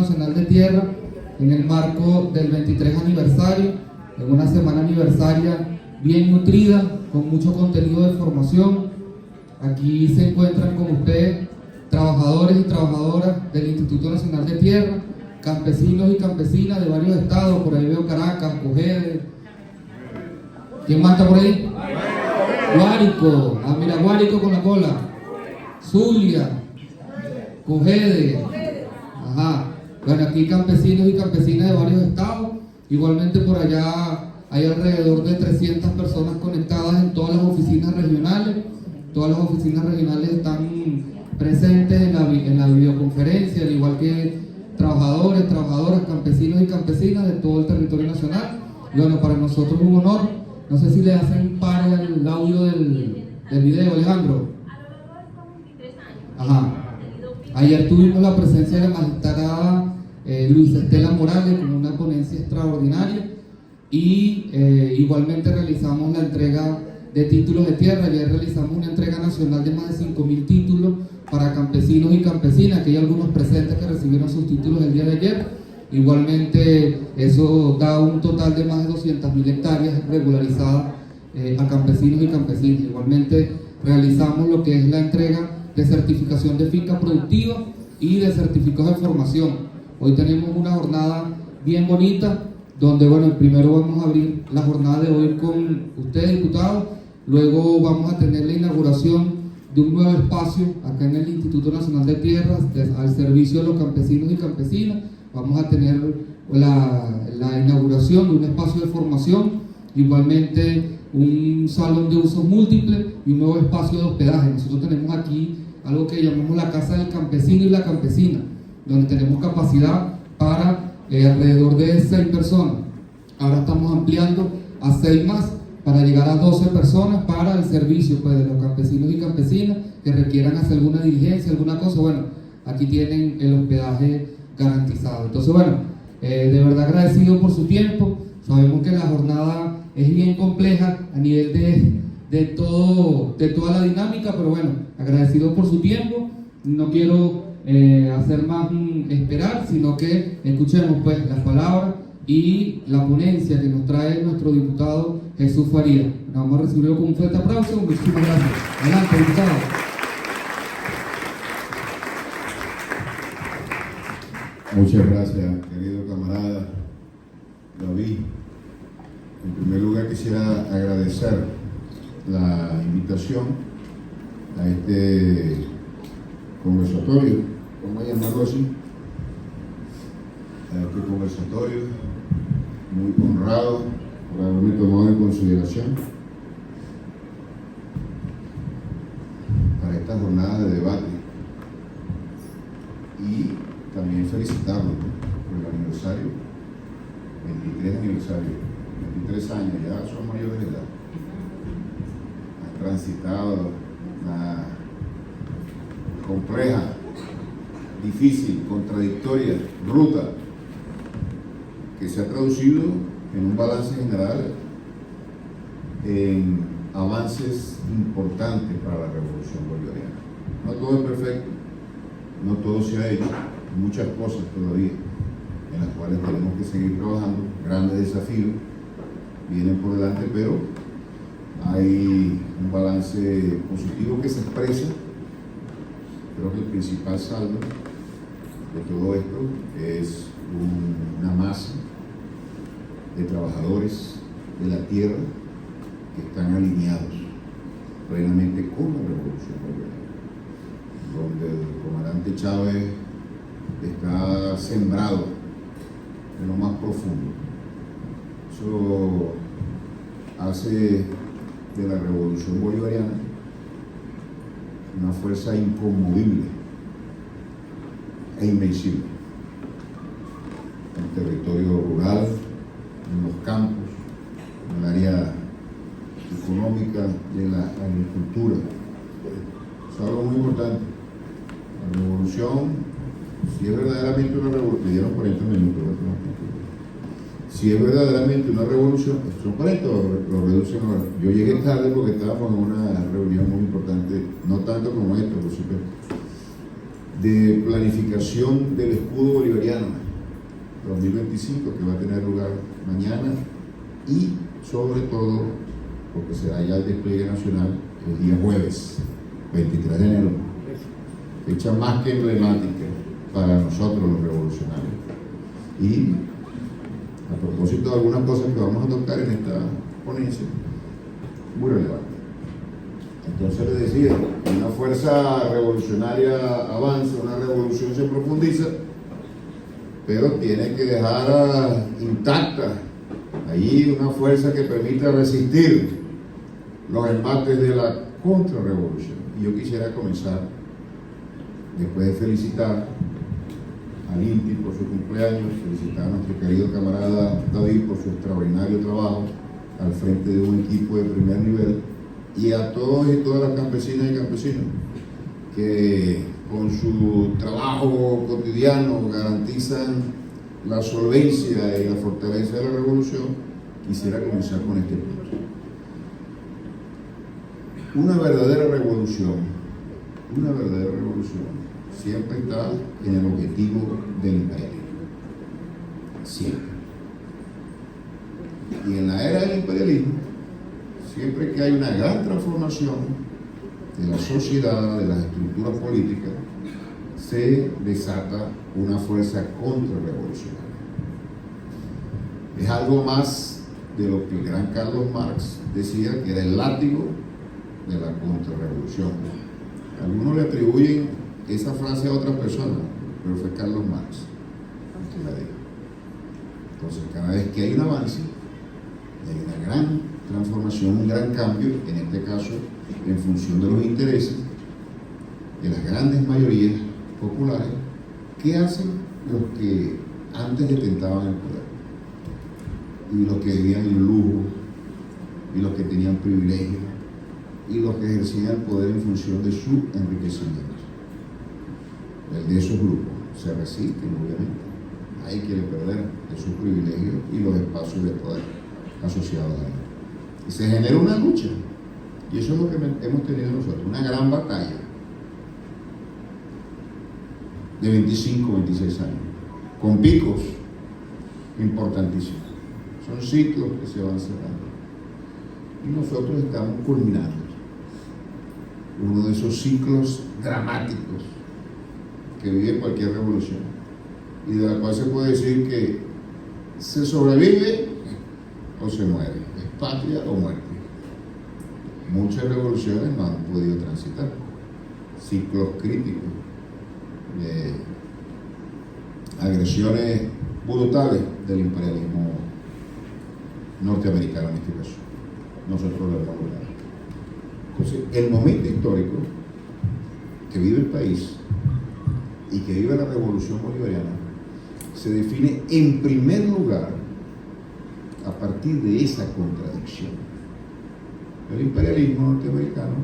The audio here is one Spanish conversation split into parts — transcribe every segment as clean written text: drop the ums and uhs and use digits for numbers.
Nacional de Tierra en el marco del 23 aniversario, en una semana aniversaria bien nutrida, con mucho contenido de formación. Aquí se encuentran con ustedes trabajadores y trabajadoras del Instituto Nacional de Tierra, campesinos y campesinas de varios estados. Por ahí veo Caracas, Cogede. ¿Quién más está por ahí? Guárico. Ah, mira, Guárico con la cola. Zulia, Cogede. Ajá. Bueno, aquí campesinos y campesinas de varios estados. Igualmente por allá hay alrededor de 300 personas conectadas en todas las oficinas regionales. Todas las oficinas regionales están presentes en la videoconferencia, al igual que trabajadores, trabajadoras, campesinos y campesinas de todo el territorio nacional. Y bueno, para nosotros es un honor. No sé si le hacen paro al audio del video, Alejandro. Ajá. Ayer tuvimos la presencia de la magistrada Luisa Estela Morales con una ponencia extraordinaria y igualmente realizamos la entrega de títulos de tierra. Ayer realizamos una entrega nacional de más de 5.000 títulos para campesinos y campesinas, que hay algunos presentes que recibieron sus títulos el día de ayer. Igualmente eso da un total de más de 200.000 hectáreas regularizadas a campesinos y campesinas. Igualmente realizamos lo que es la entrega de certificación de finca productiva y de certificados de formación. Hoy tenemos una jornada bien bonita, donde bueno, primero vamos a abrir la jornada de hoy con ustedes, diputados. Luego vamos a tener la inauguración de un nuevo espacio acá en el Instituto Nacional de Tierras al servicio de los campesinos y campesinas. Vamos a tener la inauguración de un espacio de formación, igualmente un salón de usos múltiples y un nuevo espacio de hospedaje. Nosotros tenemos aquí algo que llamamos la Casa del Campesino y la Campesina, donde tenemos capacidad para alrededor de 6 personas. Ahora estamos ampliando a 6 más para llegar a 12 personas para el servicio pues, de los campesinos y campesinas que requieran hacer alguna diligencia, alguna cosa. Bueno, aquí tienen el hospedaje garantizado. Entonces, bueno, de verdad agradecido por su tiempo. Sabemos que la jornada es bien compleja a nivel de toda la dinámica, pero bueno, agradecido por su tiempo. No quiero hacer más esperar, sino que escuchemos pues las palabras y la ponencia que nos trae nuestro diputado Jesús Farías. Vamos a recibirlo con un fuerte aplauso. Muchísimas gracias. Adelante, diputado. Muchas gracias, querido camarada David. En primer lugar quisiera agradecer la invitación a este conversatorio, vamos a llamarlo así, a este conversatorio, muy honrado por haberme tomado en consideración para esta jornada de debate y también felicitarlo por el aniversario, 23 aniversario, 23 años, ya son mayores de edad, han transitado una compleja, difícil, contradictoria ruta que se ha traducido en un balance general en avances importantes para la revolución bolivariana. No todo es perfecto, no todo se ha hecho, muchas cosas todavía en las cuales tenemos que seguir trabajando, grandes desafíos vienen por delante, pero hay un balance positivo que se expresa. Creo que el principal saldo de todo esto es una masa de trabajadores de la tierra que están alineados plenamente con la revolución bolivariana, donde el comandante Chávez está sembrado en lo más profundo. Eso hace de la revolución bolivariana una fuerza inconmovible e invencible en el territorio rural, en los campos, en el área económica, de la agricultura. Es algo muy importante. La revolución, si es verdaderamente una revolución, me dieron 40 minutos, si es verdaderamente una revolución, son 40 lo reducen ahora. Yo llegué tarde porque estábamos en una reunión muy importante, no tanto como esta, por supuesto. de planificación del escudo bolivariano 2025, que va a tener lugar mañana, y sobre todo, porque será ya el despliegue nacional el día jueves, 23 de enero, fecha más que emblemática para nosotros los revolucionarios. Y a propósito de algunas cosas que vamos a tocar en esta ponencia, muy relevante. Entonces les decía, una fuerza revolucionaria avanza, una revolución se profundiza, pero tiene que dejar intacta allí una fuerza que permita resistir los embates de la contrarrevolución. Y yo quisiera comenzar, después de felicitar al INTI por su cumpleaños, felicitar a nuestro querido camarada David por su extraordinario trabajo al frente de un equipo de primer nivel, y a todos y todas las campesinas y campesinos que con su trabajo cotidiano garantizan la solvencia y la fortaleza de la revolución. Quisiera comenzar con este punto. Una verdadera revolución siempre está en el objetivo del imperialismo. Siempre. Y en la era del imperialismo, siempre que hay una gran transformación de la sociedad, de las estructuras políticas, se desata una fuerza contrarrevolucionaria. Es algo más de lo que el gran Carlos Marx decía, que era el látigo de la contrarrevolución. Algunos le atribuyen esa frase a otra persona, pero fue Carlos Marx que la dijo. Entonces, cada vez que hay un avance, hay una gran transformación, un gran cambio, en este caso en función de los intereses de las grandes mayorías populares, ¿qué hacen los que antes detentaban el poder? Y los que vivían en lujo, y los que tenían privilegios, y los que ejercían el poder en función de su enriquecimiento. El de esos grupos se resisten, obviamente. Ahí quiere perder esos privilegios y los espacios de poder asociados a él. Y se genera una lucha, y eso es lo que hemos tenido nosotros, una gran batalla de 25, 26 años, con picos importantísimos. Son ciclos que se van cerrando. Y nosotros estamos culminando uno de esos ciclos dramáticos que vive cualquier revolución, y de la cual se puede decir que se sobrevive o se muere, es patria o muerte. Muchas revoluciones no han podido transitar ciclos críticos de agresiones brutales del imperialismo norteamericano en este caso. Nosotros lo hemos logrado. Entonces, el momento histórico que vive el país y que vive la revolución bolivariana se define en primer lugar a partir de esa contradicción. El imperialismo norteamericano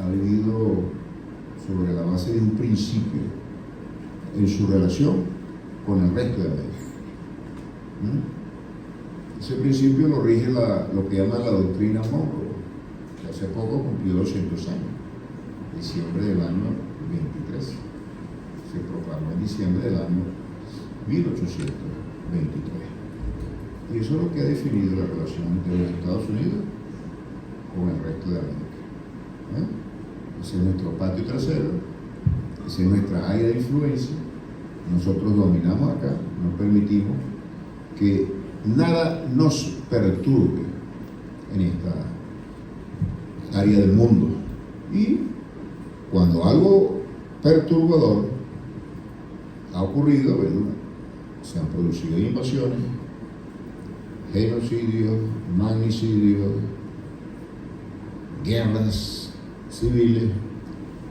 ha vivido sobre la base de un principio en su relación con el resto de América. Ese principio lo rige lo que llama la doctrina Monroe, que hace poco cumplió 200 años, diciembre del año 23. Se proclamó en diciembre del año 1823. Y eso es lo que ha definido la relación entre los Estados Unidos con el resto de América. Ese es nuestro patio trasero, esa es nuestra área de influencia. Nosotros dominamos acá, no permitimos que nada nos perturbe en esta área del mundo. Y cuando algo perturbador ha ocurrido, bueno, se han producido invasiones, genocidios, magnicidios, guerras civiles,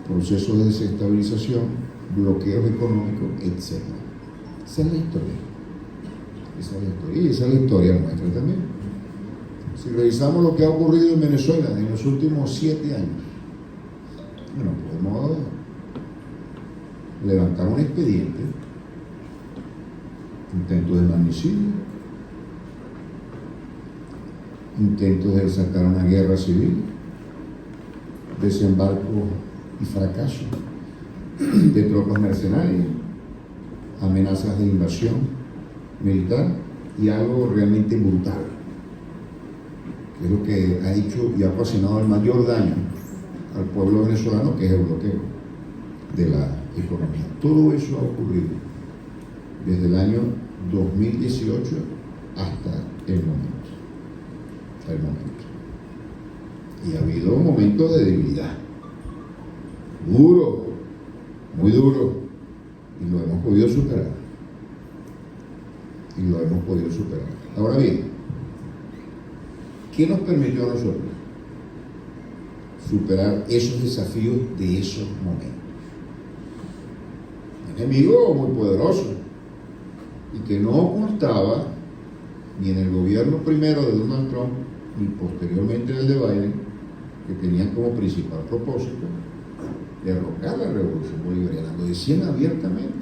procesos de desestabilización, bloqueos económicos, etc. Esa es la historia. Esa es la historia. Y esa es la historia nuestra también. Si revisamos lo que ha ocurrido en Venezuela en los últimos 7 años, bueno, podemos levantar un expediente, intentos de magnicidio, intentos de desatar una guerra civil, desembarco y fracaso, de tropas mercenarias, amenazas de invasión militar y algo realmente brutal, que es lo que ha hecho y ha ocasionado el mayor daño al pueblo venezolano, que es el bloqueo de la economía. Todo eso ha ocurrido desde el año 2018 hasta el momento. Y ha habido momentos de debilidad, duro, muy duro, y lo hemos podido superar. Ahora bien, ¿qué nos permitió a nosotros superar esos desafíos de esos momentos? Un enemigo muy poderoso y que no ocultaba, ni en el gobierno primero de Donald Trump, ni posteriormente en el de Biden, que tenían como principal propósito derrocar la revolución bolivariana. Lo decían abiertamente,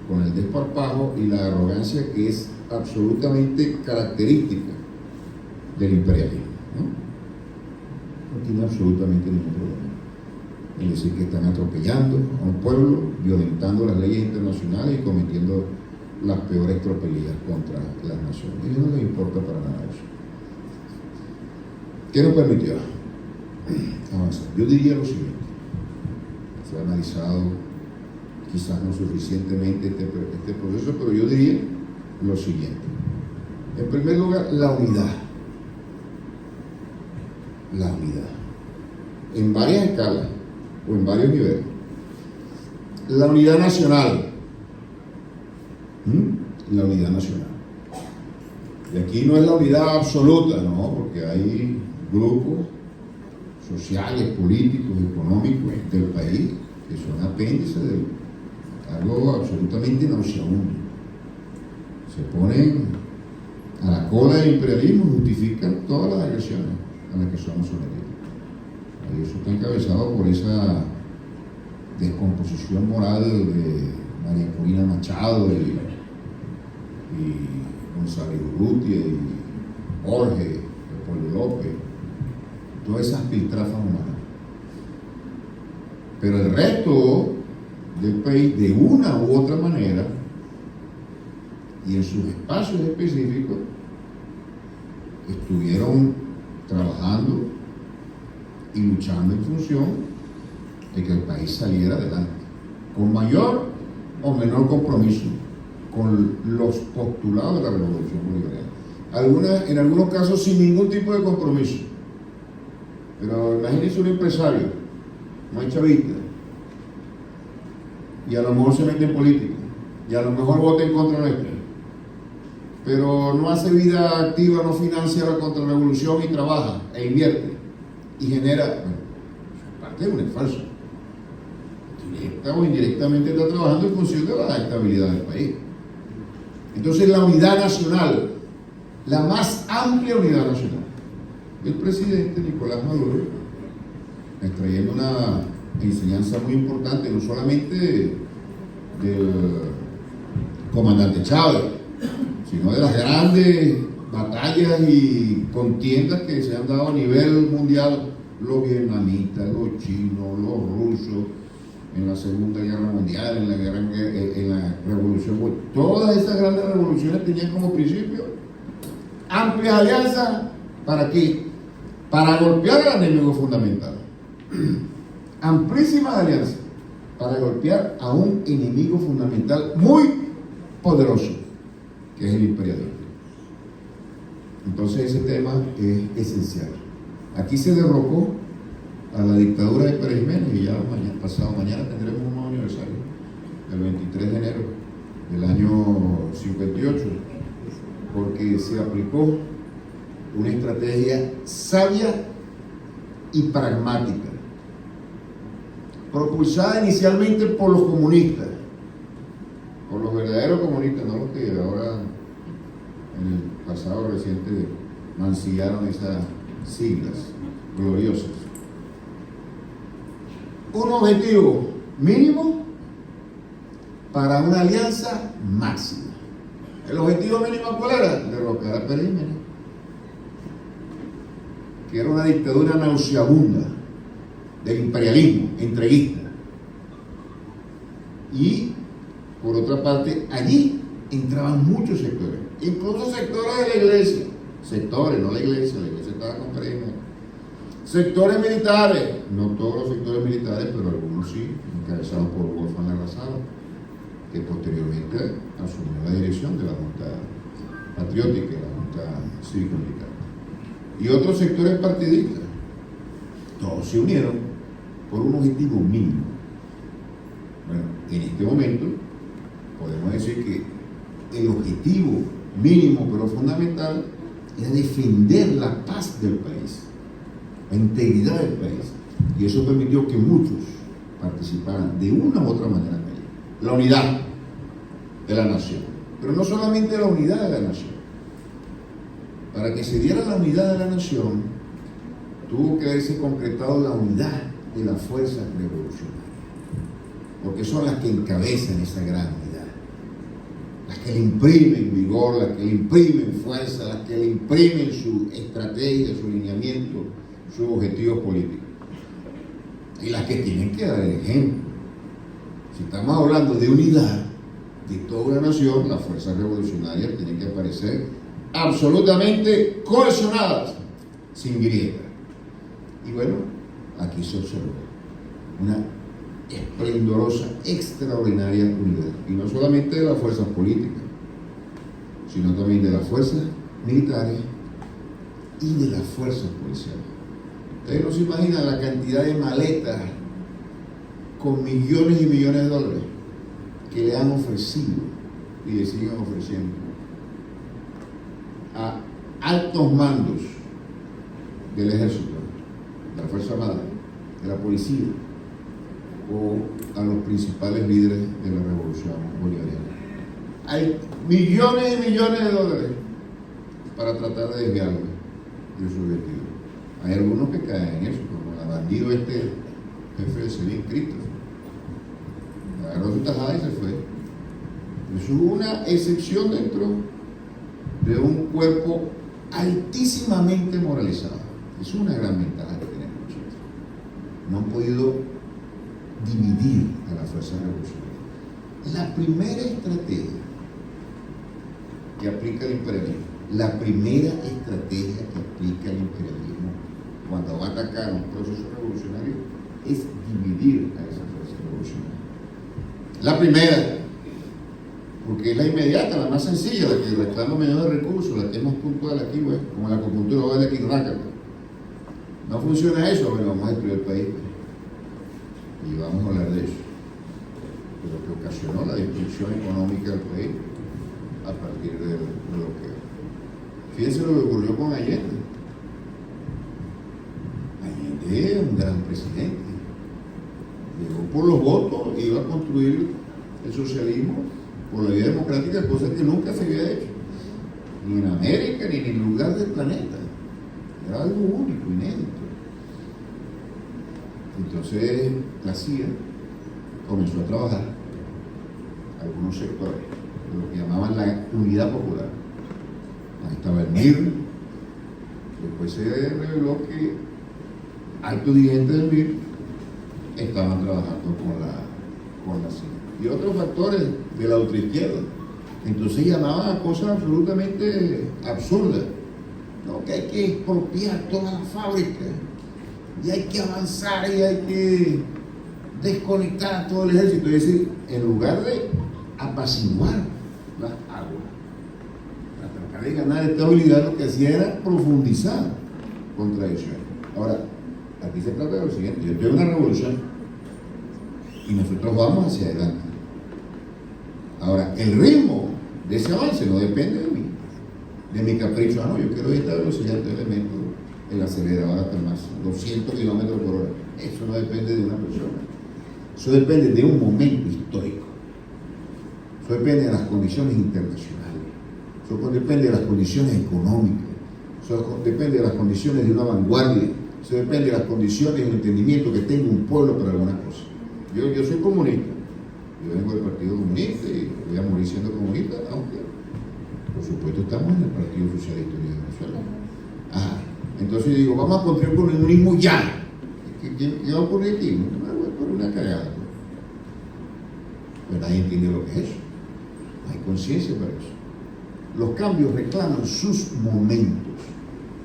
con el desparpajo y la arrogancia que es absolutamente característica del imperialismo. No tiene absolutamente ningún problema en decir que están atropellando a un pueblo, violentando las leyes internacionales y cometiendo las peores tropelías contra las naciones. A ellos no les importa para nada eso. ¿Qué nos permitió avanzar? Yo diría lo siguiente: se ha analizado quizás no suficientemente este proceso, pero yo diría lo siguiente. En primer lugar, la unidad. En varias escalas o en varios niveles. La unidad nacional. La unidad nacional. Y aquí no es la unidad absoluta, no, porque hay grupos sociales, políticos, económicos del país que son apéndices de algo absolutamente nauseabundo. Se ponen a la cola del imperialismo y justifican todas las agresiones a las que somos sometidos. Y eso está encabezado por esa descomposición moral de María Corina Machado y González Urrutia y Jorge, Leopoldo López, todas esas piltrafas humanas. Pero el resto del país, de una u otra manera, y en sus espacios específicos, estuvieron trabajando y luchando en función de que el país saliera adelante, con mayor o menor compromiso con los postulados de la revolución bolivariana. En algunos casos sin ningún tipo de compromiso. Pero imagínense un empresario, muy chavista, y a lo mejor se mete en política, y a lo mejor vota en contra nuestra, pero no hace vida activa, no financia la contrarrevolución y trabaja e invierte y genera, bueno, parte de un esfuerzo. Directa o indirectamente está trabajando en función de la estabilidad del país. Entonces la unidad nacional, la más amplia unidad nacional. El presidente Nicolás Maduro, extrayendo una enseñanza muy importante, no solamente del comandante Chávez, sino de las grandes batallas y contiendas que se han dado a nivel mundial, los vietnamitas, los chinos, los rusos, en la Segunda Guerra Mundial, en la Revolución Bolivariana. Todas esas grandes revoluciones tenían como principio amplias alianzas. ¿Para qué? Para golpear al enemigo fundamental. Amplísimas alianzas para golpear a un enemigo fundamental muy poderoso, que es el imperialismo. Entonces ese tema es esencial. Aquí se derrocó a la dictadura de Pérez Jiménez y ya pasado mañana tendremos un nuevo aniversario, el 23 de enero del año 58, porque se aplicó una estrategia sabia y pragmática, propulsada inicialmente por los comunistas, por los verdaderos comunistas, no los que ahora en el pasado reciente mancillaron esas siglas gloriosas. Un objetivo mínimo para una alianza máxima. ¿El objetivo mínimo cuál era? Derrocar a Pérez Jiménez, que era una dictadura nauseabunda del imperialismo entreguista, Y, por otra parte, allí entraban muchos sectores, incluso sectores de la iglesia, sectores, no la iglesia estaba con Pereira. Sectores militares, no todos los sectores militares, pero algunos sí, encabezados por Wolfgang Arrasado, que posteriormente asumió la dirección de la Junta Patriótica, la Junta Cívico-Militar. Y otros sectores partidistas, todos se unieron por un objetivo mínimo. Bueno, en este momento podemos decir que el objetivo mínimo pero fundamental era defender la paz del país, la integridad del país, y eso permitió que muchos participaran de una u otra manera en ella. La unidad de la nación, pero no solamente la unidad de la nación. Para que se diera la unidad de la nación, tuvo que haberse concretado la unidad de las fuerzas revolucionarias, porque son las que encabezan esa gran unidad, las que le imprimen vigor, las que le imprimen fuerza, las que le imprimen su estrategia, su lineamiento, sus objetivos políticos, y las que tienen que dar el ejemplo. Si estamos hablando de unidad de toda una nación, las fuerzas revolucionarias tienen que aparecer absolutamente cohesionadas, sin grieta. Y bueno, aquí se observó una esplendorosa, extraordinaria unidad, y no solamente de las fuerzas políticas, sino también de las fuerzas militares y de las fuerzas policiales. Ustedes no se imaginan la cantidad de maletas con millones y millones de dólares que le han ofrecido y le siguen ofreciendo a altos mandos del ejército, de la Fuerza Armada, de la policía o a los principales líderes de la revolución bolivariana. Hay millones y millones de dólares para tratar de desviarlo de su objetivo. Hay algunos que caen en eso, como el bandido jefe de Selín, Cristo. Agarró su tajada y se fue. Es una excepción dentro de un cuerpo altísimamente moralizado. Es una gran ventaja que tenemos nosotros. No han podido dividir a la fuerza revolucionaria. La primera estrategia que aplica el imperialismo, la primera estrategia que aplica el imperialismo cuando va a atacar un proceso revolucionario es dividir a esa fuerza revolucionaria. La primera, porque es la inmediata, la más sencilla, la que reclama menores recursos, la que es más puntual aquí, bueno, como la acupuntura va de aquí en Rácata. No funciona eso, bueno, vamos a destruir el país. Y vamos a hablar de eso. De lo que ocasionó la destrucción económica del país a partir del bloqueo. Fíjense lo que ocurrió con Allende. Allende es un gran presidente. Llegó por los votos e iba a construir el socialismo por la vía democrática, cosa que nunca se había hecho, ni en América ni en ningún lugar del planeta. Era algo único, inédito. Entonces la CIA comenzó a trabajar algunos sectores de lo que llamaban la unidad popular. Ahí estaba el MIR, después se reveló que altos dirigentes del MIR estaban trabajando con la CIA y otros factores de la ultraizquierda. Entonces llamaban a cosas absolutamente absurdas, ¿no? Que hay que expropiar todas las fábricas y hay que avanzar y hay que desconectar a todo el ejército. Es decir, en lugar de apaciguar las aguas para tratar de ganar estabilidad, lo que hacía era profundizar contradicciones. Ahora, aquí se trata de lo siguiente: yo tengo una revolución y nosotros vamos hacia adelante. Ahora, el ritmo de ese avance no depende de mí, de mi capricho. Ah, no, yo quiero esta velocidad, entonces le meto el acelerador hasta más 200 kilómetros por hora. Eso no depende de una persona. Eso depende de un momento histórico. Eso depende de las condiciones internacionales. Eso depende de las condiciones económicas. Eso depende de las condiciones de una vanguardia. Eso depende de las condiciones y el entendimiento que tenga un pueblo para alguna cosa. Yo soy comunista. Yo vengo del Partido Comunista y voy a morir siendo comunista, aunque por supuesto estamos en el Partido Socialista Unido de Venezuela. Ajá. Entonces yo digo, vamos a construir un comunismo ya. ¿Qué va a ocurrir aquí? No me voy a poner una cagada. Pero nadie entiende lo que es eso. No hay conciencia para eso. Los cambios reclaman sus momentos.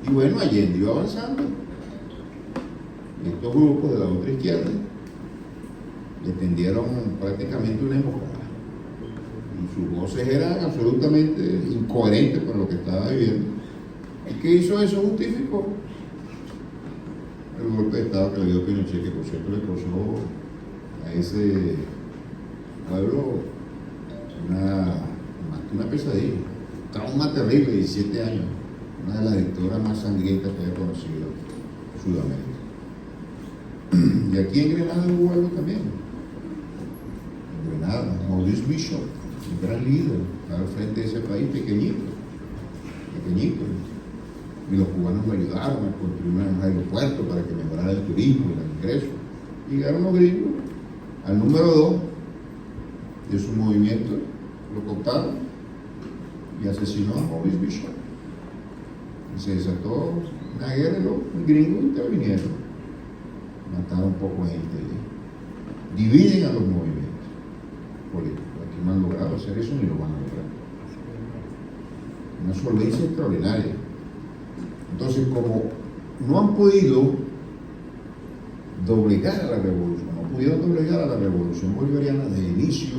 Y bueno, Allende iba avanzando. Y estos grupos de la otra izquierda le tendieron prácticamente una emboscada. Y sus voces eran absolutamente incoherentes con lo que estaba viviendo. ¿Y qué hizo eso? Justificó el golpe de Estado que le dio Pinochet, que por cierto le causó a ese pueblo más que una pesadilla, trauma terrible de 17 años, una de las dictaduras más sangrientas que haya conocido Sudamérica. Y aquí en Grenada hubo algo también. En Grenada, Maurice Bishop, un gran líder, estaba al frente de ese país pequeñito. Y los cubanos lo ayudaron a construir un aeropuerto para que mejorara el turismo y el ingreso. Llegaron los gringos al número 2 de su movimiento, lo cooptaron y asesinó a Maurice Bishop. Y se desató una guerra y los gringos intervinieron. Mataron poco gente allí. Dividen a los movimientos políticos. Aquí no han logrado hacer eso ni lo van a lograr. Una solvencia extraordinaria. Entonces, como no han podido doblegar a la revolución, no pudieron doblegar a la revolución bolivariana de inicio,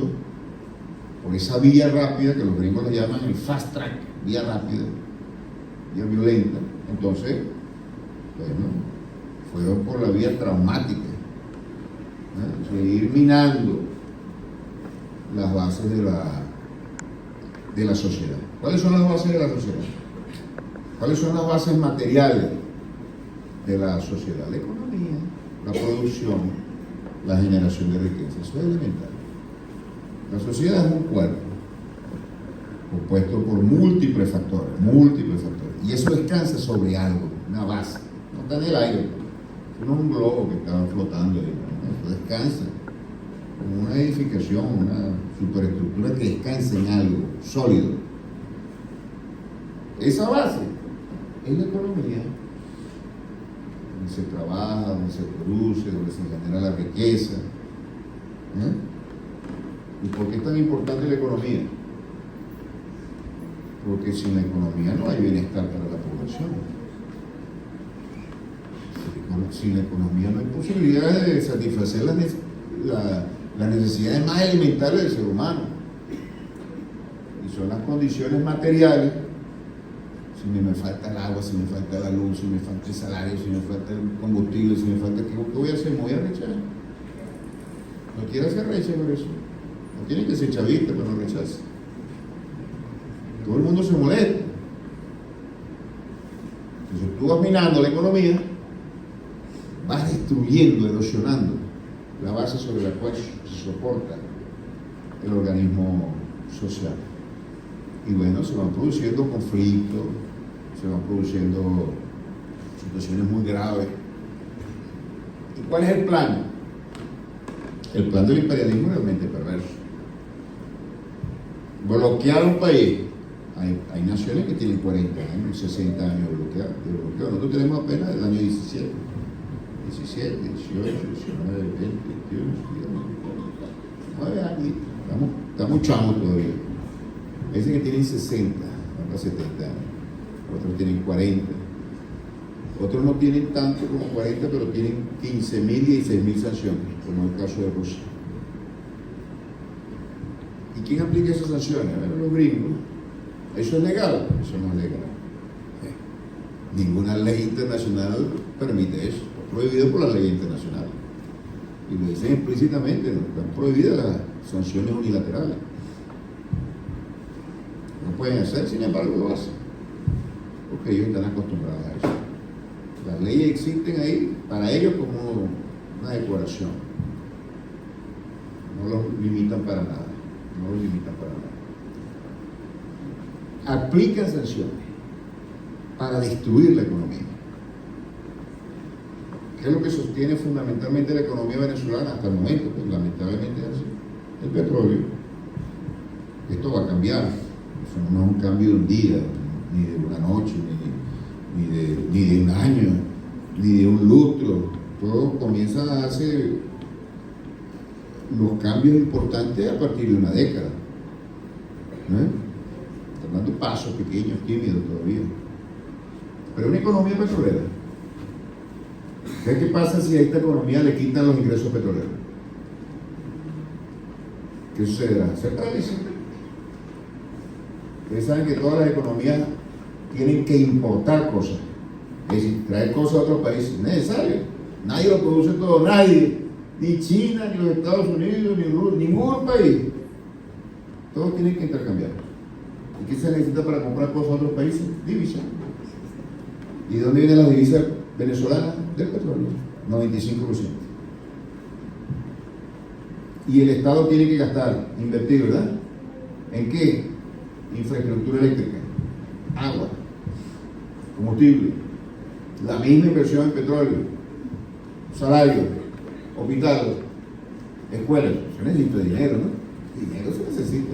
por esa vía rápida que los gringos le llaman el fast track, vía rápida, vía violenta, entonces, bueno, fueron por la vía traumática, ir minando las bases de la sociedad. ¿Cuáles son las bases de la sociedad? ¿Cuáles son las bases materiales de la sociedad? La economía, la producción, la generación de riqueza. Eso es elemental. La sociedad es un cuerpo compuesto por múltiples factores. Y eso descansa sobre algo, una base. No está en el aire. No es un globo que está flotando ahí. ¿No? Eso descansa. Como una edificación, una superestructura que descansa en algo sólido. Esa base es la economía, donde se trabaja, donde se produce, donde se genera la riqueza. ¿Y por qué es tan importante la economía? Porque sin la economía no hay bienestar para la población. Sin la economía no hay posibilidad de satisfacer las necesidades más elementales del ser humano. Y son las condiciones materiales. Si me falta el agua, si me falta la luz, si me falta el salario, si me falta el combustible, si me falta... ¿Qué voy a hacer? Me voy a rechazar. No quiero hacer rechazo por eso. No tiene que ser chavista, pero no rechaza. Todo el mundo se molesta. Entonces tú vas minando la economía, vas destruyendo, erosionando la base sobre la cual se soporta el organismo social. Y bueno, se van produciendo conflictos, se van produciendo situaciones muy graves. ¿Y cuál es el plan? El plan del imperialismo es realmente perverso. Bloquear un país. Hay naciones que tienen 40 años, 60 años de bloqueo. Nosotros tenemos apenas el año 17, 18, 19, 20, 21, 9 años. Estamos chamos todavía. Dicen que tienen 60, otros 70 años, otros tienen 40, otros no tienen tanto como 40, pero tienen 15.000 y 16.000 sanciones, como el caso de Rusia. ¿Y quién aplica esas sanciones? Bueno, los gringos. ¿Eso es legal? Eso no es legal. Ninguna ley internacional permite eso, está prohibido por la ley internacional. Y lo dicen explícitamente, ¿no? Están prohibidas las sanciones unilaterales. No pueden hacer, sin embargo lo hacen, porque ellos están acostumbrados a eso. Las leyes existen ahí para ellos como una decoración. No los limitan para nada. Aplican sanciones para destruir la economía. ¿Qué es lo que sostiene fundamentalmente la economía venezolana hasta el momento? Pues lamentablemente es así. El petróleo. Esto va a cambiar. Eso no es un cambio de un día, ni de una noche, ni de un año, ni de un lustro. Todo comienza a darse los cambios importantes a partir de una década. Estamos dando pasos pequeños, tímidos todavía. Pero una economía petrolera. ¿Qué pasa si a esta economía le quitan los ingresos petroleros? ¿Qué sucederá? Se paraliza. Ustedes saben que todas las economías tienen que importar cosas, es decir, traer cosas a otros países. Es necesario. Nadie lo produce todo, nadie. Ni China, ni los Estados Unidos, ni Rusia, ningún país. Todos tienen que intercambiar. ¿Y qué se necesita para comprar cosas a otros países? Divisa. ¿Y de dónde vienen las divisas venezolanas? Del petróleo. 95%. Y el Estado tiene que gastar, invertir, ¿verdad? ¿En qué? Infraestructura eléctrica, agua, combustible, la misma inversión en petróleo, salario, hospitales, escuelas. Se necesita dinero, ¿no? Dinero se necesita.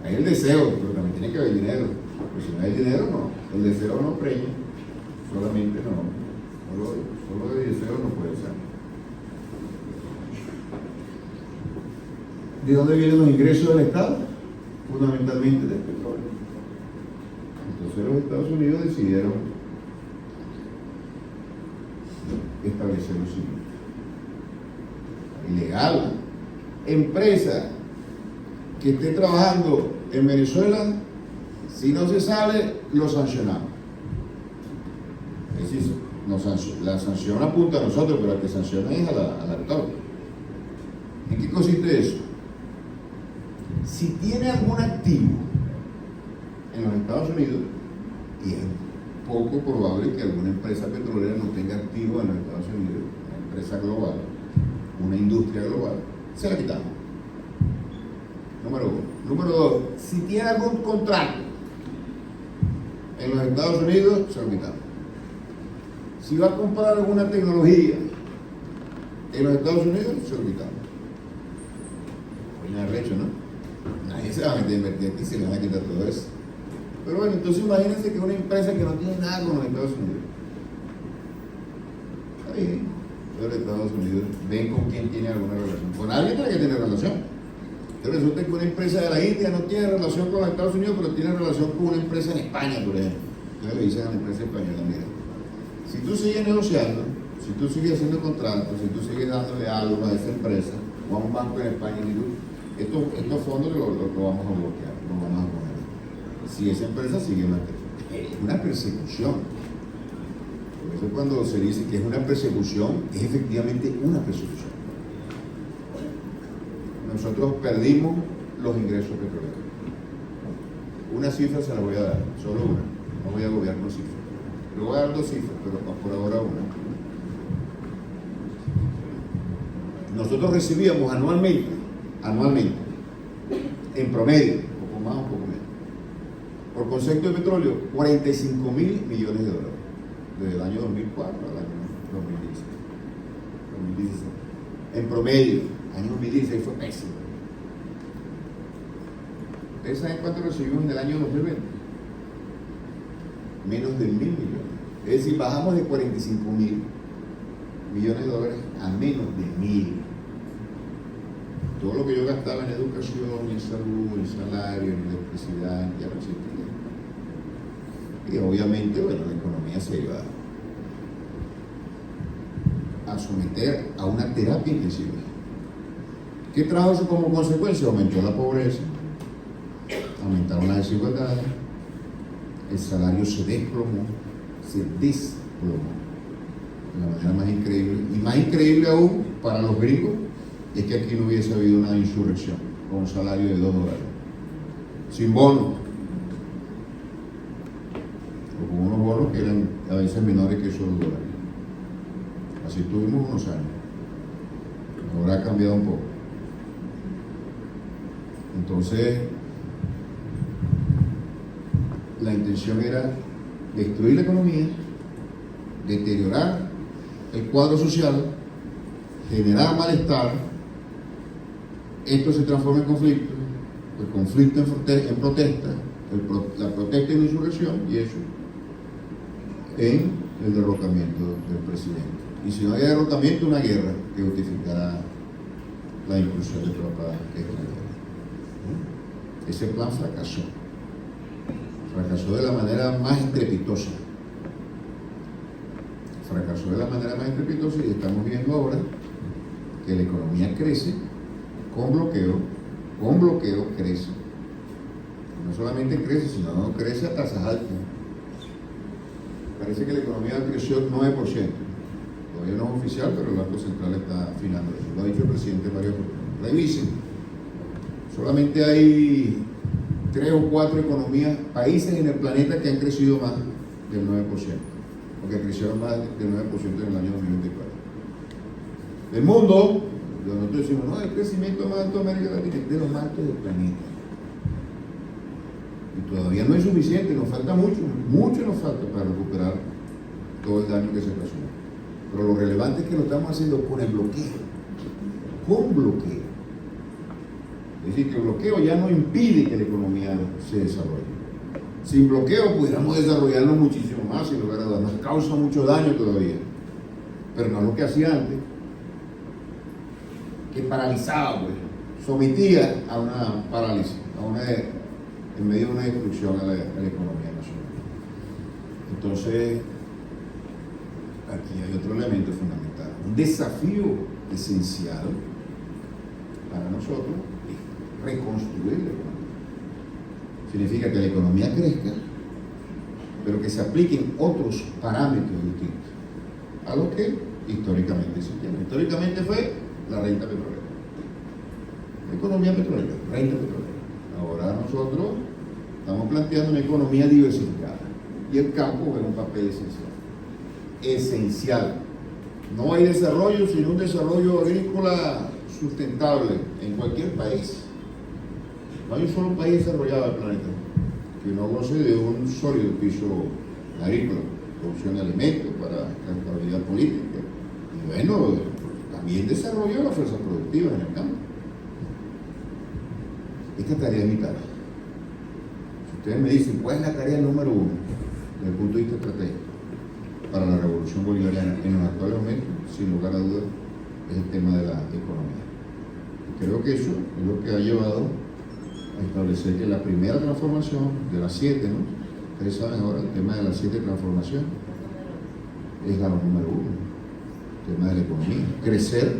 Hay el deseo, pero también tiene que haber dinero. Porque si no hay dinero, no. El deseo no preña. Solamente no. Solo de deseo no puede ser. ¿De dónde vienen los ingresos del Estado? Fundamentalmente del petróleo. Entonces los Estados Unidos decidieron establecer lo siguiente: ilegal, empresa que esté trabajando en Venezuela, si no se sale, lo sancionamos. Es decir, la sanción apunta a nosotros, pero el que sanciona es al actor. ¿En qué consiste eso? Si tiene algún activo en los Estados Unidos, y es poco probable que alguna empresa petrolera no tenga activo en los Estados Unidos, una empresa global, una industria global, se la quitamos. Número uno. Número dos, si tiene algún contrato en los Estados Unidos, se lo quitamos. Si va a comprar alguna tecnología en los Estados Unidos, se lo quitamos. Pues arrecho, ¿no? Nadie se va a meter a invertir aquí, se le van a quitar todo eso. Pero bueno, entonces imagínense que una empresa que no tiene nada con los Estados Unidos. Está bien, los Estados Unidos ven con quién tiene alguna relación. Con alguien tiene que tener relación. Entonces resulta que una empresa de la India no tiene relación con los Estados Unidos, pero tiene relación con una empresa en España, por ejemplo. Entonces le dicen a la empresa española: mira, si tú sigues negociando, si tú sigues haciendo contratos, si tú sigues dándole algo a esa empresa o a un banco en España, estos fondos lo vamos a bloquear, lo vamos a poner. Si esa empresa sigue una persecución. Por eso cuando se dice que es una persecución, es efectivamente una persecución. Nosotros perdimos los ingresos petroleros. Una cifra se la voy a dar, solo una. No voy a agobiar con cifras. Le voy a dar dos cifras, pero por ahora una. Nosotros recibíamos anualmente, en promedio, un poco más, un poco menos, por concepto de petróleo, 45.000 millones de dólares, desde el año 2004 al año 2016. En promedio, año 2016 fue pésimo. ¿Ustedes saben cuánto recibimos en el año 2020? Menos de 1.000 millones. Es decir, bajamos de 45.000 millones de dólares a menos de 1.000. Todo lo que yo gastaba en educación, en salud, en salario, en electricidad, ya no existía. Y obviamente, bueno, la economía se iba a someter a una terapia intensiva. ¿Qué trajo eso como consecuencia? Aumentó la pobreza, aumentaron las desigualdades, el salario se desplomó de la manera más increíble. Y más increíble aún para los gringos es que aquí no hubiese habido una insurrección con un salario de $2, sin bonos, o con unos bonos que eran a veces menores que esos $2. Así tuvimos unos años. Ahora ha cambiado un poco. Entonces, la intención era destruir la economía, deteriorar el cuadro social, generar malestar. Esto se transforma en conflicto, el conflicto en protesta, la protesta en insurrección, y eso en el derrocamiento del presidente. Y si no hay derrocamiento, una guerra que justificará la inclusión de tropas extranjeras. Ese plan fracasó. Fracasó de la manera más estrepitosa. Fracasó de la manera más estrepitosa y estamos viendo ahora que la economía crece con bloqueo crece. No solamente crece, sino crece a tasas altas. Parece que la economía creció 9%. Todavía no es oficial, pero el Banco Central está afinando eso. Lo ha dicho el presidente varias veces. Revisen. Solamente hay 3 o 4 economías, países en el planeta que han crecido más del 9%, o que crecieron más del 9% en el año 2024. El mundo, nosotros decimos, no, el crecimiento más alto de América Latina es de los más altos del planeta. Y todavía no es suficiente, nos falta mucho nos falta para recuperar todo el daño que se ocasionó. Pero lo relevante es que lo estamos haciendo con el bloqueo. Con bloqueo. Es decir, que el bloqueo ya no impide que la economía se desarrolle. Sin bloqueo pudiéramos desarrollarlo muchísimo más, sin lugar a dudas. Nos causa mucho daño todavía. Pero no es lo que hacía antes, que paralizaba, pues, sometía a una parálisis, en medio de una destrucción a la economía nacional. Entonces, aquí hay otro elemento fundamental. Un desafío esencial para nosotros es reconstruir la economía. Significa que la economía crezca, pero que se apliquen otros parámetros distintos a lo que históricamente se tiene. Históricamente fue la renta petrolera. La economía petrolera, renta petrolera. Ahora nosotros estamos planteando una economía diversificada y el campo juega un papel esencial. No hay desarrollo sin un desarrollo agrícola sustentable en cualquier país. No hay un solo país desarrollado del planeta que no goce de un sólido piso agrícola, producción de alimentos para la estabilidad política. Y bueno, también desarrollo de las fuerzas productivas en el campo. Esta tarea es vital. Si ustedes me dicen cuál es la tarea número 1 desde el punto de vista estratégico para la revolución bolivariana en los actuales momentos, sin lugar a dudas, es el tema de la economía. Y creo que eso es lo que ha llevado a establecer que la primera transformación de las 7, ¿no? Ustedes saben ahora el tema de las 7 transformaciones es la número 1, el tema de la economía. Crecer,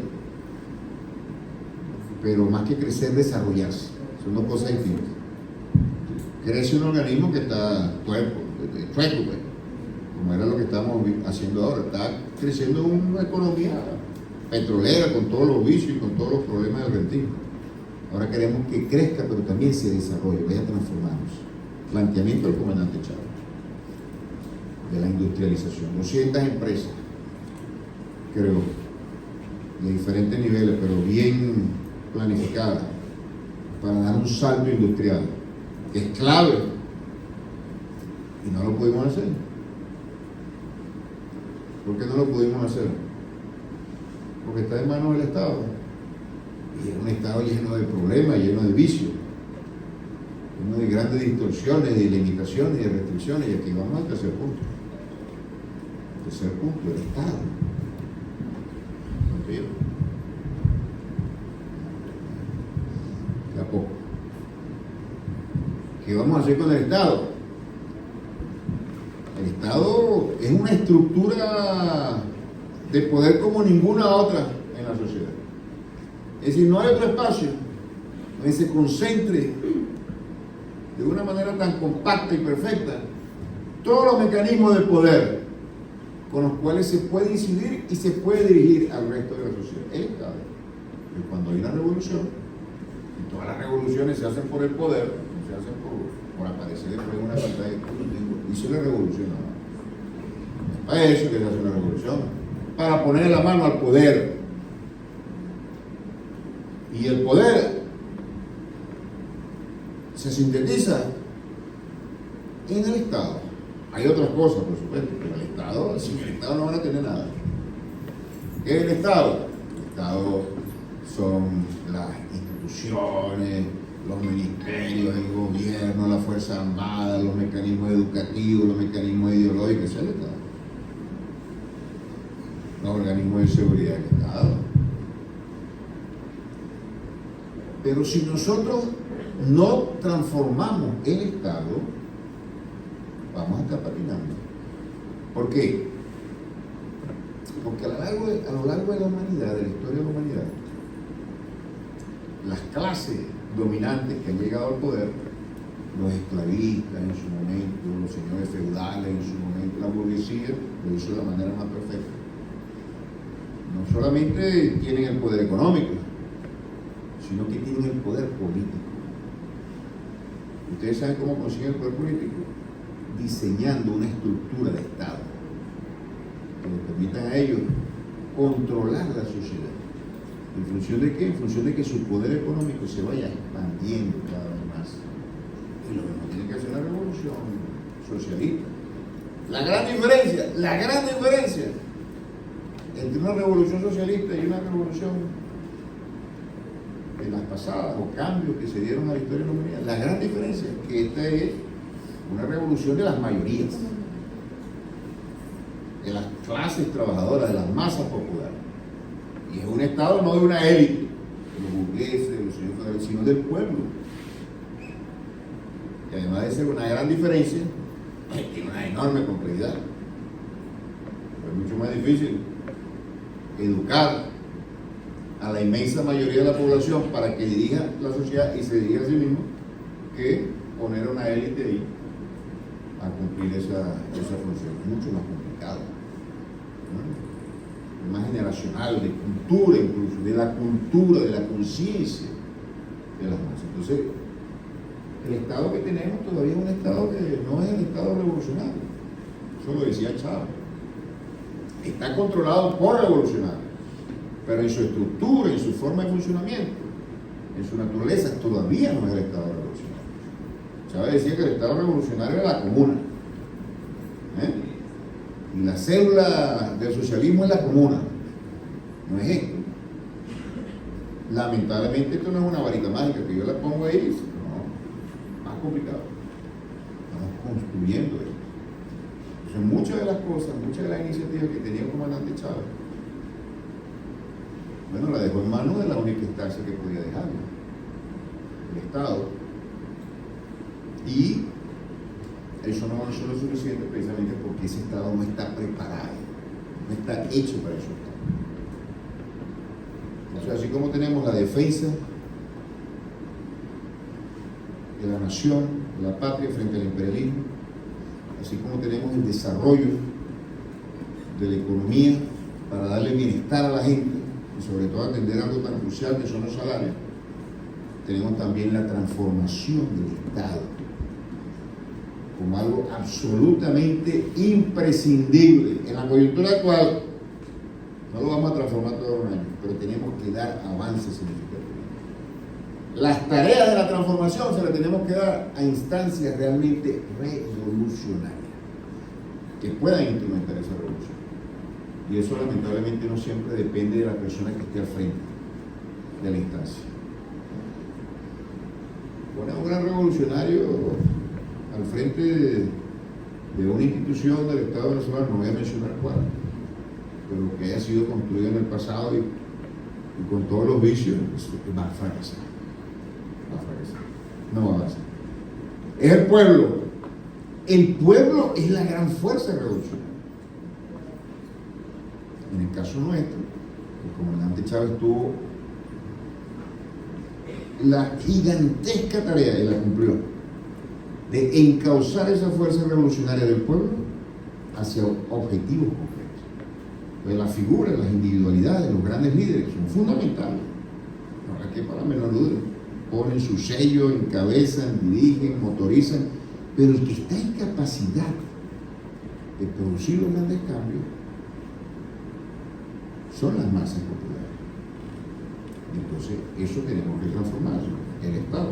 pero más que crecer, desarrollarse. Son dos cosas distintas. Crece un organismo que está chueco, pues, como era lo que estamos haciendo ahora. Está creciendo una economía petrolera con todos los vicios y con todos los problemas del rentismo. Ahora queremos que crezca, pero también se desarrolle, vaya transformándose. Planteamiento del comandante Chávez, de la industrialización. 200 empresas, creo, de diferentes niveles, pero bien planificadas, para dar un salto industrial, que es clave, y no lo pudimos hacer. ¿Por qué no lo pudimos hacer? Porque está en manos del Estado, y es un Estado lleno de problemas, lleno de vicios, lleno de grandes distorsiones, de limitaciones y de restricciones, y aquí vamos al tercer punto. El tercer punto, el Estado. ¿Entiendes? De a poco. ¿Qué vamos a hacer con el Estado? El Estado es una estructura de poder como ninguna otra en la sociedad. Es decir, no hay otro espacio donde se concentre de una manera tan compacta y perfecta todos los mecanismos de poder con los cuales se puede incidir y se puede dirigir al resto de la sociedad. El Estado. Y cuando hay una revolución, y todas las revoluciones se hacen por el poder, se hacen por aparecer después de una pantalla, hizo la revolución. No. Para eso que se hace una revolución, para poner la mano al poder. Y el poder se sintetiza en el Estado. Hay otras cosas, por supuesto, pero el Estado, sin el Estado no van a tener nada. ¿Qué es el Estado? El Estado son las instituciones, los ministerios, el gobierno, la Fuerza Armada, los mecanismos educativos, los mecanismos ideológicos, ese es el Estado. Los organismos de seguridad del Estado. Pero si nosotros no transformamos el Estado, vamos a estar patinando. ¿Por qué? Porque a lo largo de la humanidad, de la historia de la humanidad, las clases dominantes que han llegado al poder, los esclavistas en su momento, los señores feudales en su momento, la burguesía lo hizo de la manera más perfecta. No solamente tienen el poder económico, sino que tienen el poder político. ¿Ustedes saben cómo consiguen el poder político? Diseñando una estructura de Estado que les permitan a ellos controlar la sociedad. ¿En función de qué? En función de que su poder económico se vaya expandiendo cada vez más. Y lo mismo tiene que hacer la revolución socialista. La gran diferencia entre una revolución socialista y una revolución en las pasadas, o cambios que se dieron a la historia de la humanidad, la gran diferencia es que esta es una revolución de las mayorías, de las clases trabajadoras, de las masas populares. Y es un Estado no de una élite, de los burgueses, de los señores feudales, sino del pueblo. Y además de ser una gran diferencia, tiene una enorme complejidad. Es mucho más difícil educar a la inmensa mayoría de la población para que dirija la sociedad y se dirija a sí mismo, que poner a una élite ahí a cumplir esa función. Es mucho más complicado, ¿no? Más generacional, de cultura incluso, de la cultura, de la conciencia de las masas. Entonces, el Estado que tenemos todavía es un Estado que no es el Estado revolucionario. Eso lo decía Chávez. Está controlado por revolucionarios, pero en su estructura, en su forma de funcionamiento, en su naturaleza, todavía no es el Estado revolucionario. Chávez decía que el Estado revolucionario era la comuna, y la célula del socialismo es la comuna, no es esto. Lamentablemente esto no es una varita mágica que yo la pongo ahí, no, más complicado. Estamos construyendo esto. Entonces, muchas de las cosas, muchas de las iniciativas que tenía el comandante Chávez, bueno, la dejó en manos de la única instancia que podía dejarlo, el Estado. Y eso no es lo suficiente precisamente porque ese Estado no está preparado, no está hecho para eso. Entonces, así como tenemos la defensa de la nación, de la patria frente al imperialismo, así como tenemos el desarrollo de la economía para darle bienestar a la gente y sobre todo atender algo tan crucial que son los salarios, tenemos también la transformación del Estado como algo absolutamente imprescindible. En la coyuntura actual no lo vamos a transformar todo un año, pero tenemos que dar avances significativos. Las tareas de la transformación se las tenemos que dar a instancias realmente revolucionarias que puedan instrumentar esa revolución. Y eso lamentablemente no siempre depende de la persona que esté al frente de la instancia. Poner a un gran revolucionario al frente de una institución del Estado venezolano, no voy a mencionar cuál, pero que haya sido construido en el pasado y con todos los vicios, va a fracasar. No va a avanzar. Es el pueblo. El pueblo es la gran fuerza revolucionaria. En el caso nuestro, el comandante Chávez tuvo la gigantesca tarea, y la cumplió, de encauzar esa fuerza revolucionaria del pueblo hacia objetivos concretos. Pues las figuras, las individualidades, los grandes líderes son fundamentales. No hay que para menor duda. Ponen su sello, encabezan, dirigen, motorizan, pero el que está en capacidad de producir los grandes cambios son las masas populares. Entonces, eso tenemos que transformar, el Estado.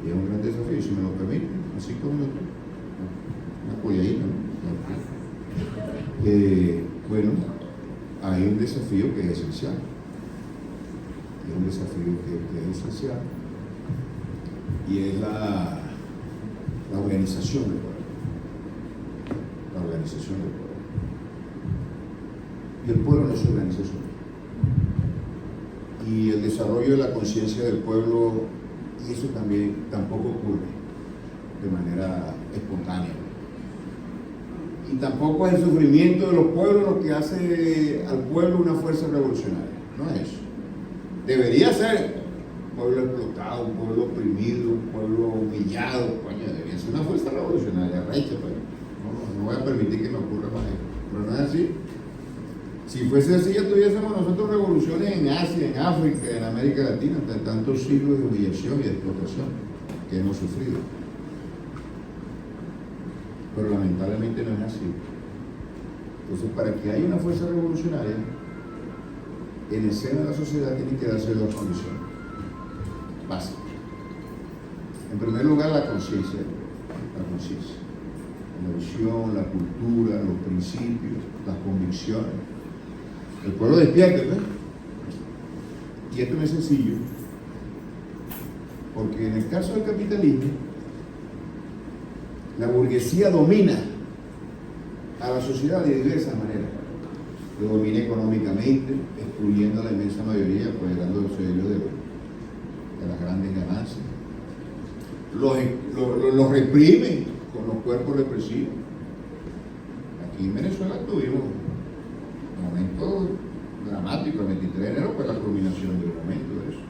Y es un gran desafío, si me lo permiten, 5 minutos. Una polladita, ¿no? Bueno, hay un desafío que es esencial. Hay un desafío que es esencial. Y es la organización del poder. La organización del poder. Y el pueblo no se organiza solo. y el desarrollo de la conciencia del pueblo, y eso también tampoco ocurre de manera espontánea. Y tampoco es el sufrimiento de los pueblos lo que hace al pueblo una fuerza revolucionaria, no es eso. Debería ser un pueblo explotado, un pueblo oprimido, un pueblo humillado, coño, debería ser una fuerza revolucionaria, recha, pero no voy a permitir que me ocurra más eso. Pero no es así. Si fuese así, ya tuviésemos nosotros revoluciones en Asia, en África, en América Latina, de tantos siglos de humillación y de explotación que hemos sufrido. Pero lamentablemente no es así. Entonces, para que haya una fuerza revolucionaria, en el seno de la sociedad tienen que darse dos condiciones básicas. En primer lugar, la conciencia. La visión, la cultura, los principios, las convicciones. El pueblo despierta, ¿ves? Y esto no es sencillo, porque en el caso del capitalismo, la burguesía domina a la sociedad de diversas maneras. Lo domina económicamente, excluyendo a la inmensa mayoría, apoderándose de ellos de las grandes ganancias. Los reprime con los cuerpos represivos. Aquí en Venezuela tuvimos momentos dramáticos. El 23 de enero fue la culminación del momento de eso.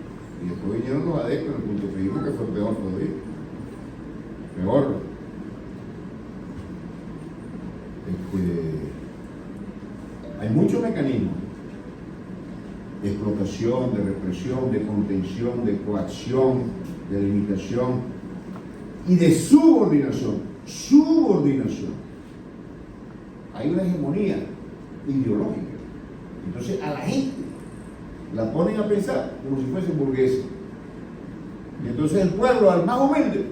Y después vinieron los adeptos en el punto fijo, que fue peor todavía. Peor. Hay muchos mecanismos de explotación, de represión, de contención, de coacción, de limitación y de subordinación. Hay una hegemonía ideológica. Entonces a la gente la ponen a pensar como si fuesen burgueses. Y entonces el pueblo, al más humilde,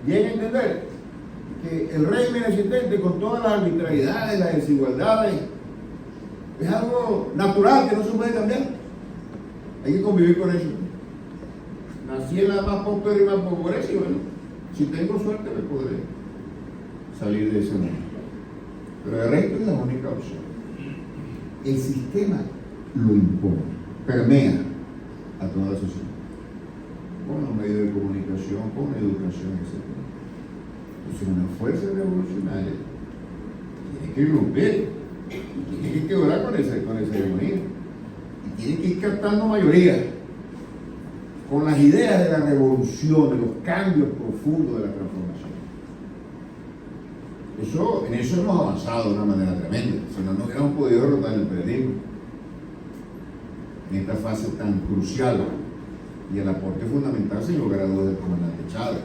llega a entender que el régimen existente, con todas las arbitrariedades, las desigualdades, es algo natural que no se puede cambiar. Hay que convivir con eso. Nací en la más pobre y más pobreza, y bueno, si tengo suerte me podré salir de ese mundo. Pero el resto es la única opción. El sistema lo impone, permea a toda la sociedad, con los medios de comunicación, con la educación, etc. Entonces una fuerza revolucionaria tiene que romper, tiene que quebrar con esa hegemonía, y tiene que ir captando mayoría con las ideas de la revolución, de los cambios profundos de la transformación. En eso hemos avanzado de una manera tremenda, si no, no hubiéramos podido derrotar el periodismo en esta fase tan crucial, y el aporte fundamental, sin lugar a dudas, del comandante Chávez.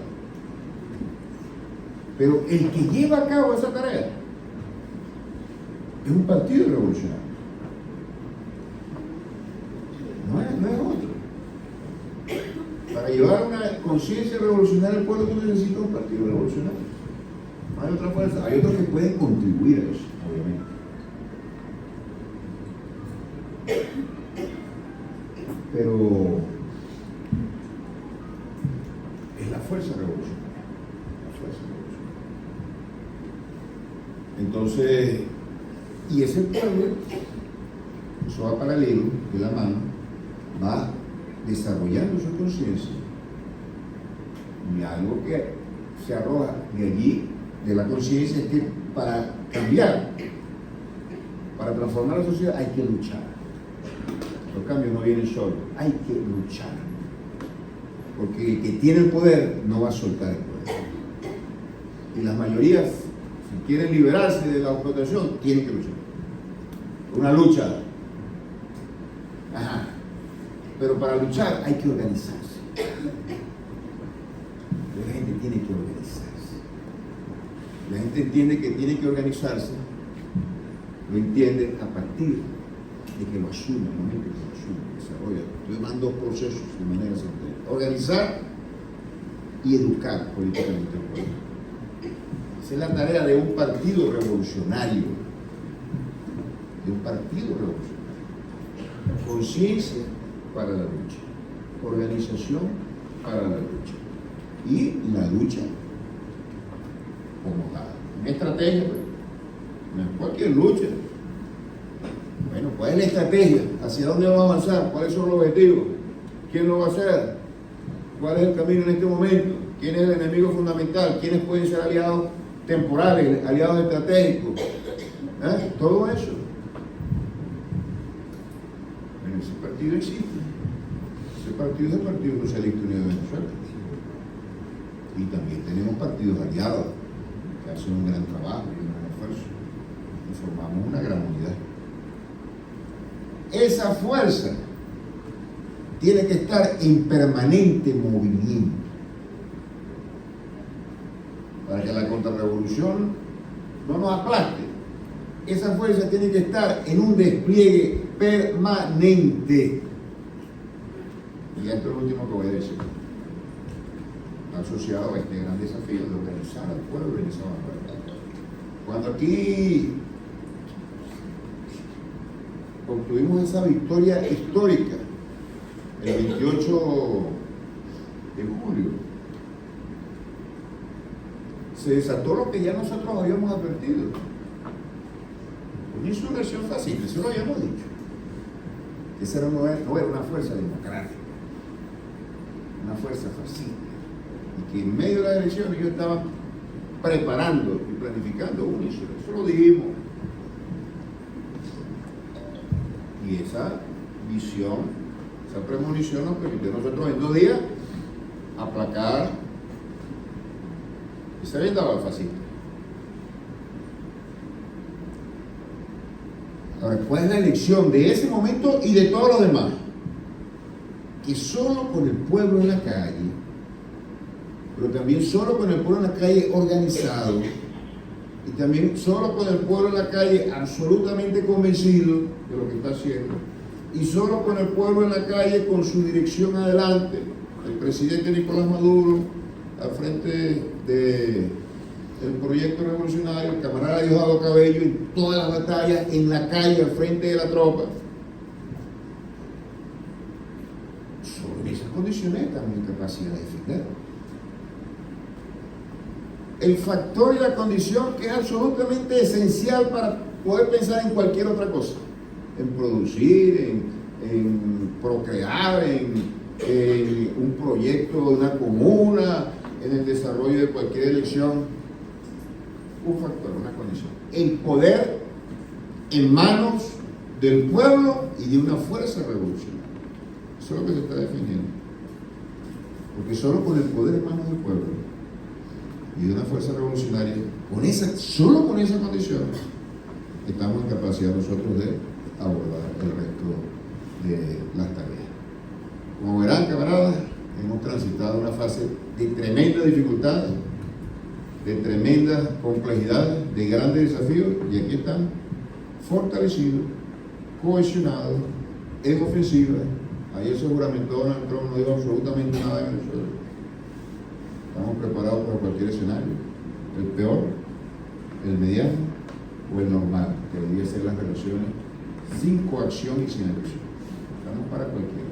Pero el que lleva a cabo esa tarea es un partido revolucionario, no es otro. Para llevar una conciencia revolucionaria al pueblo, tú necesitas un partido revolucionario. No hay otra fuerza. Hay otros que pueden contribuir a eso, obviamente. Pero es la fuerza revolucionaria. Entonces, y ese pueblo, eso va paralelo, de la mano, va desarrollando su conciencia, y algo que se arroja de allí, de la conciencia, es que para cambiar, para transformar la sociedad, hay que luchar. Los cambios no vienen solos, hay que luchar. Porque el que tiene el poder no va a soltar el poder. Y las mayorías, si quieren liberarse de la explotación, tienen que luchar. Una lucha. Ajá. Pero para luchar hay que organizarse. La gente tiene que organizarse. La gente entiende que tiene que organizarse, lo entiende a partir de que lo asume, el momento que lo asume, que desarrolla. Entonces van dos procesos de manera simultánea: organizar y educar políticamente al pueblo. Esa es la tarea de un partido revolucionario. De un partido revolucionario. Conciencia para la lucha, organización para la lucha, y la lucha como tal. Una estrategia, pues, no es cualquier lucha. Bueno, ¿Cuál es la estrategia? ¿Hacia dónde vamos a avanzar? ¿Cuáles son los objetivos? ¿Quién lo va a hacer? ¿Cuál es el camino en este momento? ¿Quién es el enemigo fundamental? ¿Quiénes pueden ser aliados temporales, aliados estratégicos? Todo eso. Bueno, ese partido existe. Ese partido es el Partido Socialista Unido de Venezuela. Y también tenemos partidos aliados que hacen un gran trabajo y un gran esfuerzo. Y formamos una gran unidad. Esa fuerza tiene que estar en permanente movimiento para que la contrarrevolución no nos aplaste. Esa fuerza tiene que estar en un despliegue permanente. Y esto es lo último que voy a decir. Asociado a este gran desafío de organizar al pueblo en esa vanguardia. Cuando aquí obtuvimos esa victoria histórica el 28 de julio, se desató lo que ya nosotros habíamos advertido: una insurrección fascista. Eso lo habíamos dicho. Esa no era una fuerza democrática, una fuerza fascista, y que en medio de las elecciones ellos estaban preparando y planificando una insurrección. Eso lo dijimos. Y esa visión, esa premonición nos permitió a nosotros en 2 días aplacar esa venda fascista. Ahora, ¿cuál es la elección de ese momento y de todos los demás? Que solo con el pueblo en la calle, pero también solo con el pueblo en la calle organizado, y también solo con el pueblo en la calle absolutamente convencido de lo que está haciendo, y solo con el pueblo en la calle con su dirección adelante, el presidente Nicolás Maduro al frente del proyecto revolucionario, el camarada Diosdado Cabello en todas las batallas, en la calle, al frente de la tropa. Sobre esas condiciones estamos en capacidad de defender. El factor y la condición que es absolutamente esencial para poder pensar en cualquier otra cosa, en producir, en procrear, en un proyecto de una comuna, en el desarrollo de cualquier elección. Un factor, una condición: el poder en manos del pueblo y de una fuerza revolucionaria. Eso es lo que se está definiendo. Porque solo con el poder en manos del pueblo y de una fuerza revolucionaria, solo con esa condición, estamos en capacidad nosotros de abordar el resto de las tareas. Como verán, camaradas, hemos transitado una fase de tremenda dificultad, de tremenda complejidad, de grandes desafíos, y aquí están fortalecidos, cohesionados, en ofensiva. Ayer seguramente Donald Trump no dijo absolutamente nada en Venezuela. Estamos preparados para cualquier escenario, el peor, el mediano o el normal, que debería ser las relaciones sin coacción y sin agresión. Estamos para cualquiera.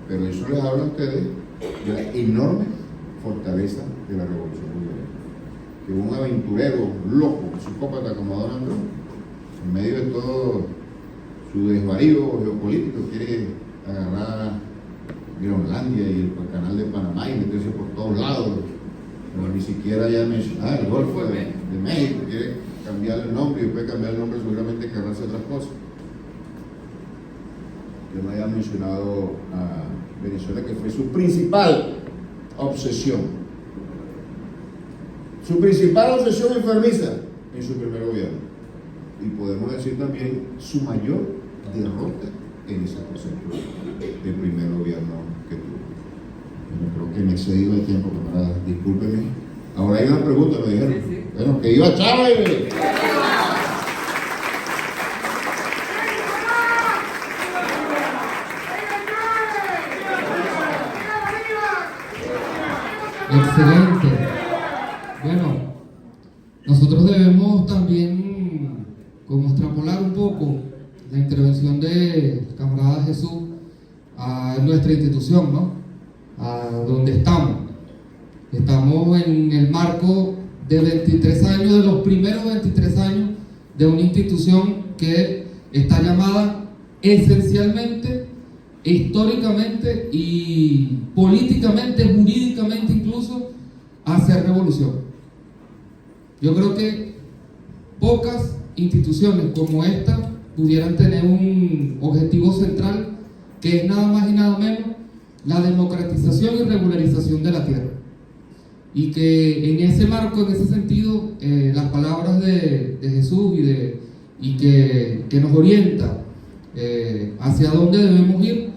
Pero eso les habla a ustedes de la enorme fortaleza de la revolución bolivariana. Que un aventurero loco, psicópata como Donald Trump, en medio de todo su desvarío geopolítico, quiere agarrar Groenlandia y el canal de Panamá y meterse por todos lados, pero ni siquiera ya mencionar el Golfo de México, quiere cambiar el nombre, y después de cambiar el nombre seguramente querrá hacer otras cosas. Que no haya mencionado a Venezuela, que fue su principal obsesión, su principal obsesión enfermiza en su primer gobierno, y podemos decir también su mayor derrota en esa cosecha del primer gobierno que tuvo. Bueno, creo que me he excedido el tiempo, camaradas, discúlpenme. Ahora hay una pregunta, me dijeron. Sí. Bueno, que iba Chávez. Excelente. Bueno, nosotros debemos también como extrapolar un poco la intervención del camarada Jesús a nuestra institución, ¿no? A donde estamos. Estamos en el marco de 23 años, de los primeros 23 años de una institución que está llamada esencialmente, históricamente y políticamente, jurídicamente incluso, a hacer revolución. Yo creo que pocas instituciones como esta pudieran tener un objetivo central que es nada más y nada menos la democratización y regularización de la tierra. Y que en ese marco, en ese sentido, las palabras de Jesús y que nos orienta hacia dónde debemos ir.